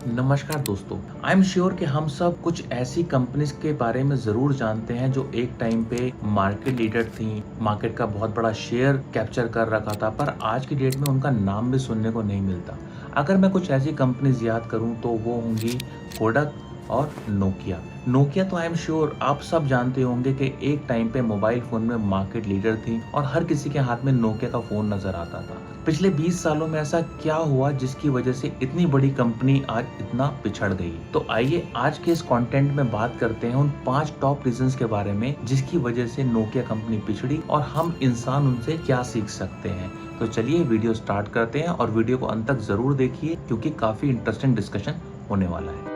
नमस्कार दोस्तों। I am sure कि हम सब कुछ ऐसी कंपनीज के बारे में ज़रूर जानते हैं जो एक टाइम पे मार्केट लीडर थी, मार्केट का बहुत बड़ा शेयर कैप्चर कर रखा था, पर आज की डेट में उनका नाम भी सुनने को नहीं मिलता। अगर मैं कुछ ऐसी कंपनीज याद करूं तो वो होंगी कोडक और नोकिया। नोकिया तो आई एम श्योर आप सब जानते होंगे कि एक टाइम पे मोबाइल फ़ोन में मार्केट लीडर थी और हर किसी के हाथ में नोकिया का फ़ोन नज़र आता था। पिछले 20 सालों में ऐसा क्या हुआ जिसकी वजह से इतनी बड़ी कंपनी आज इतना पिछड़ गई? तो आइए आज के इस कंटेंट में बात करते हैं उन 5 टॉप रीजंस के बारे में जिसकी वजह से नोकिया कंपनी पिछड़ी और हम इंसान उनसे क्या सीख सकते हैं। तो चलिए वीडियो स्टार्ट करते हैं और वीडियो को अंत तक जरूर देखिए क्योंकि काफी इंटरेस्टिंग डिस्कशन होने वाला है।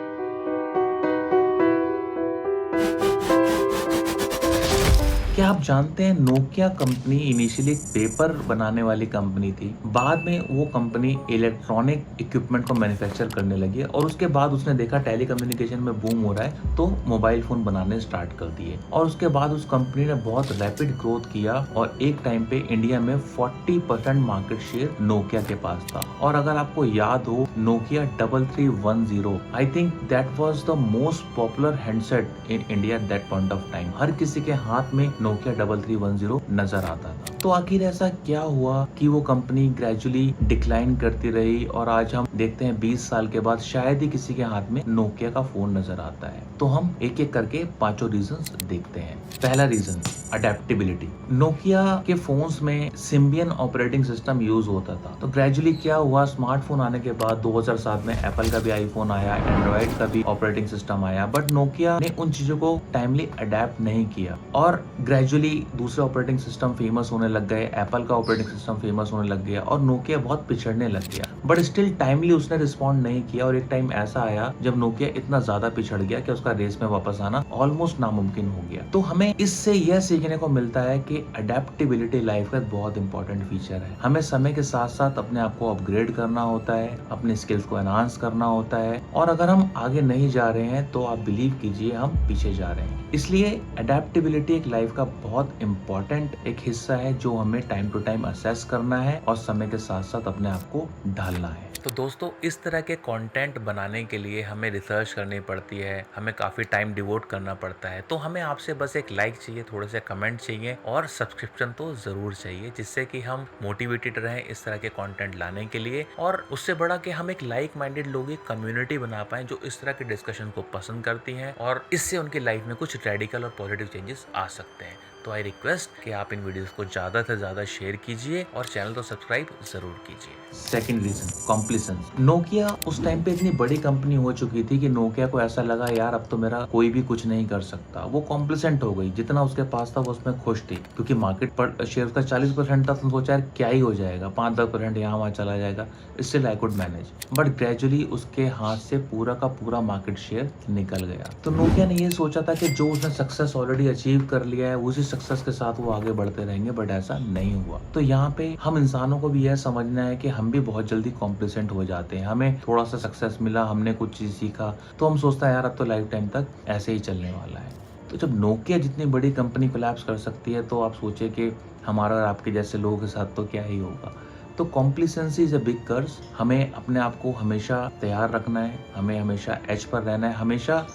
क्या आप जानते हैं नोकिया कंपनी इनिशियली एक पेपर बनाने वाली कंपनी थी। बाद में वो कंपनी इलेक्ट्रॉनिक इक्विपमेंट को मैन्युफैक्चर करने लगी और उसके बाद उसने देखा टेलीकम्युनिकेशन में बूम हो रहा है तो मोबाइल फोन बनाने स्टार्ट कर दिए और उसके बाद उस कंपनी ने बहुत रैपिड ग्रोथ किया और एक टाइम पे इंडिया में 40% मार्केट शेयर नोकिया के पास था। और अगर आपको याद हो Nokia 3310 I think that was the most popular handset in India at that point of time. हर किसी के हाथ में नोकिया 3310 नजर आता था। तो आखिर ऐसा क्या हुआ कि वो कंपनी ग्रेजुअली डिक्लाइन करती रही और आज हम देखते हैं 20 साल के बाद शायद ही किसी के हाथ में नोकिया का फोन नजर आता है। तो हम एक एक करके पांचों रीजंस देखते हैं। पहला रीजन अडेप्टेबिलिटी। नोकिया के फोन्स में सिम्बियन ऑपरेटिंग सिस्टम यूज होता था। तो ग्रेजुअली क्या हुआ, स्मार्टफोन आने के बाद 2007 में एप्पल का भी आईफोन आया, एंड्रॉइड का भी ऑपरेटिंग सिस्टम आया, बट नोकिया ने उन चीजों को टाइमली अडेप्ट नहीं किया और ग्रेजुअली दूसरे ऑपरेटिंग सिस्टम फेमस होने लग गए, एप्पल का ऑपरेटिंग सिस्टम फेमस होने लग गया और नोकिया बहुत पिछड़ने लग गया। बट स्टिल टाइमली उसने रिस्पॉन्ड नहीं किया और एक टाइम ऐसा आया जब नोकिया इतना ज्यादा पिछड़ गया कि उसका रेस में वापस आना ऑलमोस्ट नामुमकिन हो गया। तो हमें इससे यह सीखने को मिलता है कि अडेप्टेबिलिटी लाइफ का बहुत इंपॉर्टेंट फीचर है। हमें समय के साथ साथ अपने आप को अपग्रेड करना होता है, अपने स्किल्स को एनहांस करना होता है और अगर हम आगे नहीं जा रहे हैं तो आप बिलीव कीजिए हम पीछे जा रहे हैं। इसलिए अडेप्टेबिलिटी एक लाइफ का बहुत इंपॉर्टेंट एक हिस्सा है जो हमें टाइम टू टाइम असेस करना है और समय के साथ साथ अपने आप को ढालना है। तो दोस्तों इस तरह के कंटेंट बनाने के लिए हमें रिसर्च करनी पड़ती है, हमें काफ़ी टाइम डिवोट करना पड़ता है। तो हमें आपसे बस एक लाइक चाहिए, थोड़े से कमेंट चाहिए और सब्सक्रिप्शन तो ज़रूर चाहिए जिससे कि हम मोटिवेटेड रहें इस तरह के कंटेंट लाने के लिए और उससे बड़ा कि हम एक लाइक माइंडेड लोगों की कम्युनिटी बना पाएं जो इस तरह के डिस्कशन को पसंद करती हैं और इससे उनकी लाइफ में कुछ रेडिकल और पॉजिटिव चेंजेस आ सकते हैं। तो आई रिक्वेस्ट कि आप इन वीडियोस को ज़्यादा से ज़्यादा शेयर कीजिए और चैनल को सब्सक्राइब ज़रूर कीजिए। Second reason complacence. नोकिया उस टाइम पे इतनी बड़ी कंपनी हो चुकी थी कि नोकिया को ऐसा लगा यार अब तो मेरा कोई भी कुछ नहीं कर सकता। वो कॉम्प्लिसेंट हो गई, जितना उसके पास था वो उसमें खुश थी क्योंकि मार्केट पर शेयर का 40% था तो सोचा यार क्या ही हो जाएगा, 5-10% यहाँ वहाँ चला जाएगा, still I could manage. But gradually उसके हाथ से पूरा का पूरा मार्केट शेयर निकल गया। तो नोकिया ने ये सोचा था कि जो उसने सक्सेस ऑलरेडी अचीव कर लिया है उसी सक्सेस के साथ वो आगे बढ़ते रहेंगे, बट ऐसा नहीं हुआ। तो यहाँ पे हम इंसानों को भी यह समझना है कि हम भी बहुत जल्दी कॉम्प्लिसेंट हो जाते हैं। हमें थोड़ा सा सक्सेस मिला, हमने कुछ चीज सीखा तो हम सोचते हैं यार अब तो लाइफ टाइम तक ऐसे ही चलने वाला है। तो जब नोकिया जितनी बड़ी कंपनी कोलैप्स कर सकती है तो आप सोचिए कि हमारा और आपके जैसे लोगों के साथ तो क्या ही होगा। तो कॉम्प्लिसेंसी इज अ बिग कर्स। हमें अपने आप को हमेशा तैयार रखना है, हमें हमेशा एज पर रहना है, हमेशा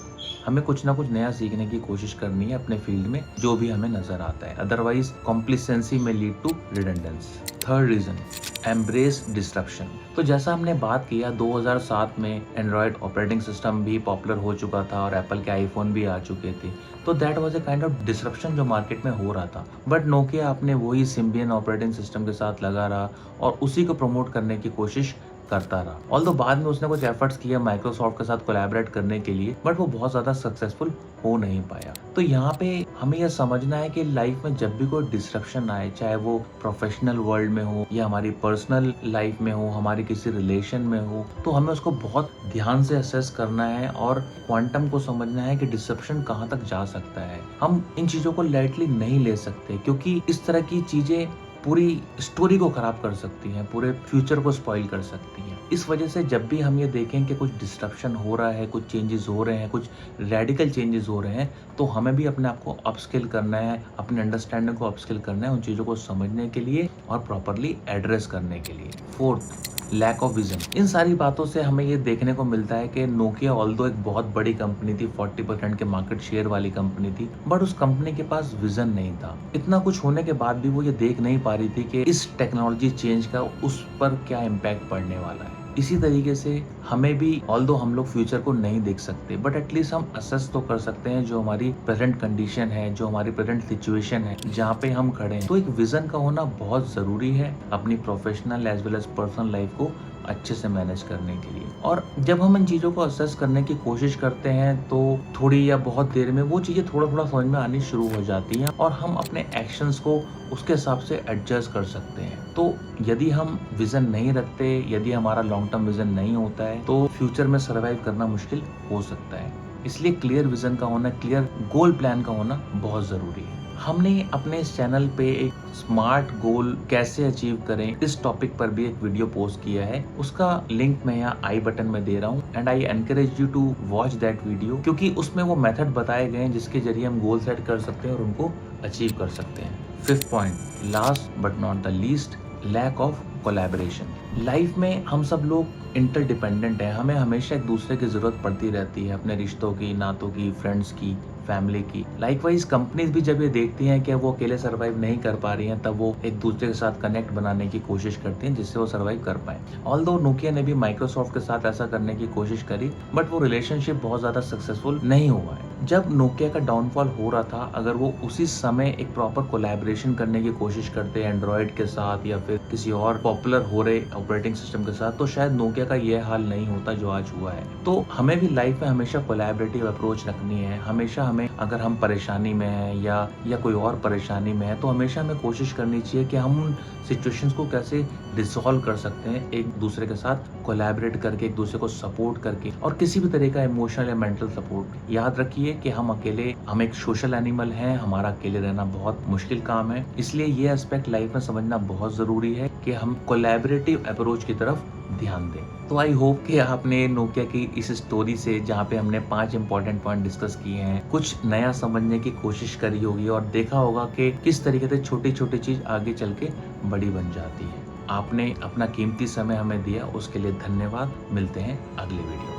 हमें कुछ ना कुछ नया सीखने की कोशिश करनी है अपने फील्ड में जो भी हमें नजर आता है। अदरवाइज कॉम्प्लिसेंसी में lead to redundancy. Third reason embrace disruption. तो जैसा हमने बात किया 2007 में एंड्रॉयड ऑपरेटिंग सिस्टम भी पॉपुलर हो चुका था और एप्पल के आईफोन भी आ चुके थे। तो that was a kind of disruption जो मार्केट में हो रहा था। बट नोकिया अपने वही सिम्बियन ऑपरेटिंग सिस्टम के साथ लगा रहा और उसी को प्रमोट करने की कोशिश करता रहा। ऑल्दो बाद में उसने कुछ एफर्ट्स किया माइक्रोसॉफ्ट के साथ कोलैबोरेट करने के लिए, बट वो बहुत ज्यादा सक्सेसफुल हो नहीं पाया। तो यहाँ पे हमें यह समझना है कि लाइफ में जब भी कोई डिस्ट्रप्शन आए, चाहे वो प्रोफेशनल वर्ल्ड में हो या हमारी पर्सनल लाइफ में हो, हमारी किसी रिलेशन में हो, तो हमें उसको बहुत ध्यान से असेस करना है और क्वांटम को समझना है कि डिस्ट्रप्शन कहाँ तक जा सकता है। हम इन चीजों को लाइटली नहीं ले सकते क्योंकि इस तरह की चीजें पूरी स्टोरी को खराब कर सकती हैं, पूरे फ्यूचर को स्पॉइल कर सकती हैं। इस वजह से जब भी हम ये देखें कि कुछ डिस्ट्रप्शन हो रहा है, कुछ चेंजेस हो रहे हैं, कुछ रेडिकल चेंजेस हो रहे हैं, तो हमें भी अपने आप को अपस्किल करना है, अपने अंडरस्टैंडिंग को अपस्किल करना है उन चीज़ों को समझने के लिए और प्रॉपरली एड्रेस करने के लिए। Fourth lack of vision. इन सारी बातों से हमें ये देखने को मिलता है कि नोकिया ऑल्दो एक बहुत बड़ी कंपनी थी, 40% के मार्केट शेयर वाली कंपनी थी, बट उस कंपनी के पास विजन नहीं था। इतना कुछ होने के बाद भी वो ये देख नहीं पा रही थी कि इस टेक्नोलॉजी चेंज का उस पर क्या इम्पैक्ट पड़ने वाला है। इसी तरीके से हमें भी ऑल्दो हम लोग फ्यूचर को नहीं देख सकते, बट एटलीस्ट हम असेस तो कर सकते हैं जो हमारी प्रेजेंट कंडीशन है, जो हमारी प्रेजेंट सिचुएशन है, जहाँ पे हम खड़े हैं। तो एक विजन का होना बहुत जरूरी है अपनी professional as well as personal life को अच्छे से मैनेज करने के लिए। और जब हम इन चीज़ों को असेस करने की कोशिश करते हैं तो थोड़ी या बहुत देर में वो चीज़ें थोड़ा थोड़ा समझ में आनी शुरू हो जाती हैं और हम अपने एक्शंस को उसके हिसाब से एडजस्ट कर सकते हैं। तो यदि हम विजन नहीं रखते, यदि हमारा लॉन्ग टर्म विजन नहीं होता है, तो फ्यूचर में सर्वाइव करना मुश्किल हो सकता है। इसलिए क्लियर विजन का होना, क्लियर गोल प्लान का होना बहुत ज़रूरी है। हमने अपने इस चैनल पे एक स्मार्ट गोल कैसे अचीव करें इस टॉपिक पर भी एक वीडियो पोस्ट किया है। उसका लिंक मैं यहाँ आई बटन में दे रहा हूँ and I encourage you to watch that video, क्योंकि उसमें वो मेथड बताए गए हैं जिसके जरिए हम गोल सेट कर सकते हैं और उनको अचीव कर सकते हैं। 5th point, last but not the least, lack of collaboration. Life में हम सब लोग इंटरडिपेंडेंट हैं, हमें हमेशा एक दूसरे की जरूरत पड़ती रहती है, अपने रिश्तों की, नातों की, फ्रेंड्स की, फैमिली की। लाइकवाइज कंपनीज भी जब ये देखती हैं कि वो अकेले सर्वाइव नहीं कर पा रही हैं, तब वो एक दूसरे के साथ कनेक्ट बनाने की कोशिश करती हैं जिससे वो सर्वाइव कर पाए। ऑल्दो नोकिया ने भी माइक्रोसॉफ्ट के साथ ऐसा करने की कोशिश करी, बट वो रिलेशनशिप बहुत ज्यादा सक्सेसफुल नहीं हुआ है। जब नोकिया का डाउनफॉल हो रहा था, अगर वो उसी समय एक प्रॉपर कोलैबोरेशन करने की कोशिश करते एंड्रॉइड के साथ या फिर किसी और पॉपुलर हो रहे ऑपरेटिंग सिस्टम के साथ, तो शायद नोकिया का ये हाल नहीं होता जो आज हुआ है। तो हमें भी लाइफ में हमेशा कोलैबोरेटिव अप्रोच रखनी है। हमेशा हमें, अगर हम परेशानी में हैं या कोई और परेशानी में है, तो हमेशा हमें कोशिश करनी चाहिए कि हम उन सिचुएशंस को कैसे डिसॉल्व कर सकते हैं, एक दूसरे के साथ कोलैबोरेट करके, एक दूसरे को सपोर्ट करके, और किसी भी तरह का इमोशनल या मेंटल सपोर्ट। याद रखिए कि हम एक सोशल एनिमल हैं, हमारा अकेले रहना बहुत मुश्किल काम है। इसलिए ये एस्पेक्ट लाइफ में समझना बहुत जरूरी है कि हम कोलैबोरेटिव अप्रोच की तरफ ध्यान दें। तो आई होप कि आपने नोकिया की इस स्टोरी से, जहाँ पे हमने 5 इंपॉर्टेंट पॉइंट डिस्कस किए हैं, कुछ नया समझने की कोशिश करी होगी और देखा होगा कि किस तरीके से छोटी छोटी चीज आगे चल के बड़ी बन जाती है। आपने अपना कीमती समय हमें दिया, उसके लिए धन्यवाद। मिलते हैं अगले वीडियो।